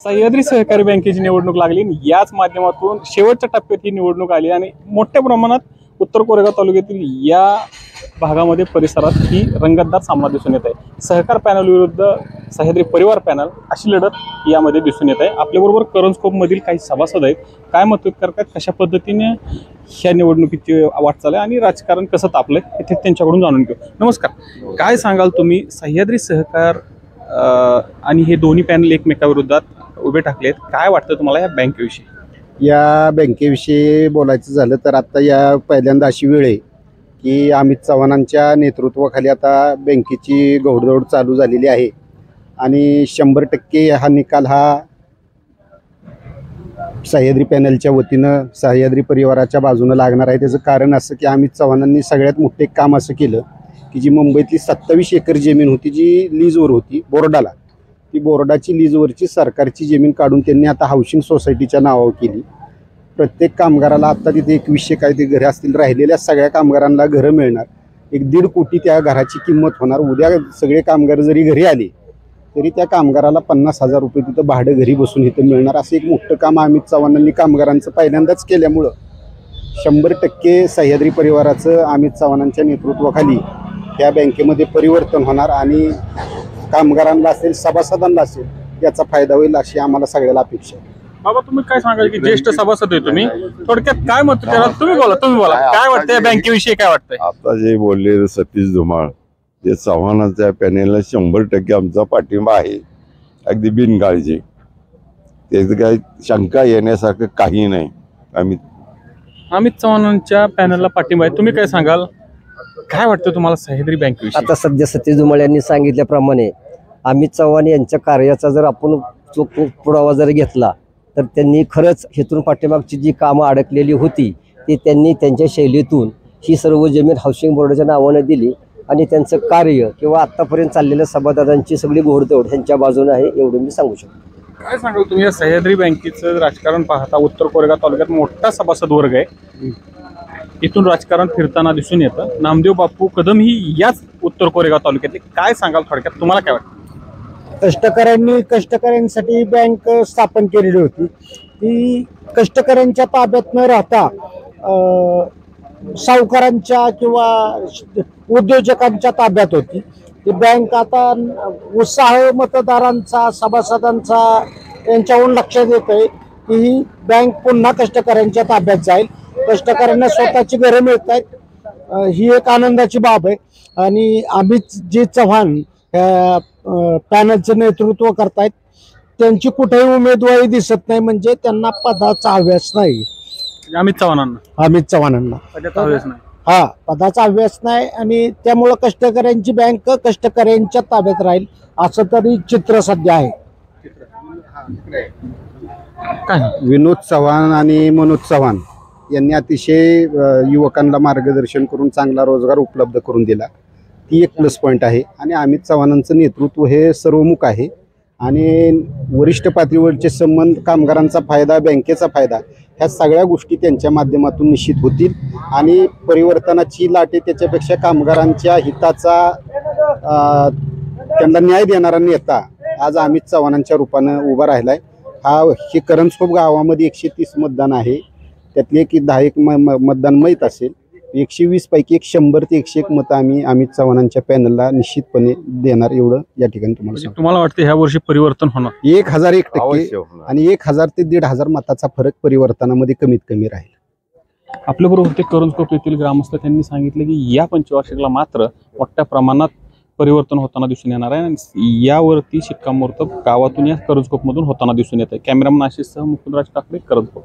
सह्याद्री सहकारी बँकेची निवडणूक लागली आणि याच माध्यमातून शेवटच्या टप्प्यात ही निवडणूक आली आणि मोठ्या प्रमाणात उत्तर कोरेगाव तालुक्यातील या भागामध्ये परिसरात ही रंगतदार सामना दिसून येत आहे। सहकार पॅनल विरुद्ध सह्याद्री परिवार पॅनल अशी लढत यामध्ये दिसून येत आहे। आपल्याबरोबर करंजखोप मधील काही सभासद आहेत, काय मत व्यक्त करतात, कशा पद्धतीने ह्या निवडणुकीची वाटचाल आहे आणि राजकारण कसं तापलंय हे त्यांच्याकडून जाणून घेऊ। नमस्कार, काय सांगाल तुम्ही सह्याद्री सहकार आणि हे दोन्ही पॅनल एकमेकाविरोधात उभे टाकलेत, काय वाटतं तुम्हाला या बँकेविषयी? या बँकेविषयी बोलायचं झालं तर आता या पहिल्यांदा अशी वेळ आहे की अमित चव्हाणांच्या नेतृत्वाखाली आता बँकेची घोडदौड चालू झालेली आहे आणि 100% हा निकाल हा सह्याद्री पॅनलच्या वतीनं सह्याद्री परिवाराच्या बाजूनं लागणार आहे। त्याचं कारण असं की अमित चव्हाणांनी सगळ्यात मोठे काम असं केलं की जी मुंबईतली 27 एकर जमीन होती जी लीजवर होती बोर्डाला, ती बोर्डाची लीजवरची सरकारची जमीन काढून त्यांनी आता हाऊसिंग सोसायटीच्या नावावर केली। प्रत्येक कामगाराला आता तिथे 2100 काय ते घरे असतील, राहिलेल्या सगळ्या कामगारांना घरं मिळणार। 1.5 कोटी त्या घराची किंमत होणार। उद्या सगळे कामगार जरी घरी आले तरी त्या कामगाराला 50,000 रुपये तिथं भाडं घरी बसून इथं मिळणार। असं एक मोठं काम अमित चव्हाणांनी कामगारांचं पहिल्यांदाच केल्यामुळं 100% सह्याद्री परिवाराचं अमित चव्हाणांच्या नेतृत्वाखाली या बँकेमध्ये परिवर्तन होणार आणि कामगारांना असेल, सभासदांना असेल, याचा फायदा होईल अशी आम्हाला सगळ्याला अपेक्षा आहे। बाबा, तुम्ही काय सांगाल की ज्येष्ठ सभासद आहे तुम्ही, थोडक्यात काय मत करा? तुम्ही बोला काय वाटतं या बँकेविषयी, काय वाटतंय? आता जे बोलले सतीश धुमाळ, ते चव्हाणांच्या पॅनेलला 100% आमचा पाठिंबा आहे, अगदी बिनकाळजी। त्याचं काही शंका येण्यासारखं काही नाही। अमित चव्हाणांच्या पॅनलला पाठिंबा आहे, तुम्ही काय सांगाल? काय वाटतं तुम्हाला सह्याद्री बँकेविषयी? आता सध्या सतीश धुमाळ यांनी सांगितल्याप्रमाणे अमित चव्हाण यांच्या कार्याचा जर आपण पुरावा जर घेतला तर त्यांनी खरंच हेतून पाठीमागची जी कामं अडकलेली होती ती त्यांनी त्यांच्या शैलीतून ही सर्व जमीन हाऊसिंग बोर्डाच्या नावाने दिली आणि त्यांचं कार्य किंवा आतापर्यंत चाललेल्या सभासदांची सगळी घोडदौड ह्यांच्या बाजूने आहे, एवढं मी सांगू शकतो। काय सांगाल तुम्ही या सह्याद्री बँकेचं राजकारण पाहता? उत्तर कोरेगाव तालुक्यात मोठा सभासद वर्ग आहे, इथून राजकारण फिरताना दिसून येतं। नामदेव बापू कदम ही याच उत्तर कोरेगाव तालुक्यातले, काय सांगाल थोडक्यात, तुम्हाला काय वाटतं? कष्टकऱ्यांसाठी बँक स्थापन केलेली होती, ती कष्टकऱ्यांच्या ताब्यात न राहता सावकारांच्या किंवा उद्योजकांच्या ताब्यात होती। ती बँक आता उत्साह मतदारांचा, सभासदांचा यांच्याहून लक्षात येत आहे की ही बँक पुन्हा कष्टकऱ्यांच्या ताब्यात जाईल। कष्टकऱ्यांना स्वतःची घरं मिळत आहेत, ही एक आनंदाची बाब आहे। आणि अमित जी चव्हाण पॅनलचं नेतृत्व करतायत, त्यांची कुठेही उमेदवारी दिसत नाही, म्हणजे त्यांना पदाचा हव्यास नाही। अमित चव्हाणांना पदाचा हव्यास नाही, हा, पदाचा हव्यास नाही आणि त्यामुळं कष्टकऱ्यांची बँक कष्टकऱ्यांच्या ताब्यात राहील असं तरी चित्र सध्या आहे। विनोद चव्हाण आणि मनोज चव्हाण यांनी अतिशय युवकांना मार्गदर्शन करून चांगला रोजगार उपलब्ध करून दिला, ती एक प्लस पॉईंट आहे। आणि अमित चव्हाणांचं नेतृत्व हे सर्वमुख आहे आणि वरिष्ठ पातळीवरचे संबंध, कामगारांचा फायदा, बँकेचा फायदा, ह्या सगळ्या गोष्टी त्यांच्या माध्यमातून निश्चित होतील आणि परिवर्तनाची लाट आहे त्याच्यापेक्षा कामगारांच्या हिताचा त्यांना न्याय देणारा नेता आज अमित चव्हाणांच्या रूपानं उभा राहिला आहे। हे करंजखोप गावामध्ये 130 मतदान आहे, त्यातले की 10 मतदान माहीत असेल। 120 पैकी 100 ते 101 मतं आम्ही अमित चव्हाणांच्या पॅनलला निश्चितपणे देणार, एवढं या ठिकाणी तुम्हाला वाटतं ह्या वर्षी परिवर्तन होणार? 1001% आणि 1000 ते 1,500 मताचा फरक परिवर्तनामध्ये कमीत कमी राहील। आपल्याबरोबर होते करंजखोप येथील ग्रामस्थ, त्यांनी सांगितलं की या पंचवार्षिकला मात्र मोठ्या प्रमाणात परिवर्तन होताना दिसून येणार आहे आणि यावरती शिक्कामोर्तब गावातून या करंजखोपमधून होताना दिसून येत आहे। कॅमेरामन आशिषसह मुकुंदराज काकडे, करंजखोप।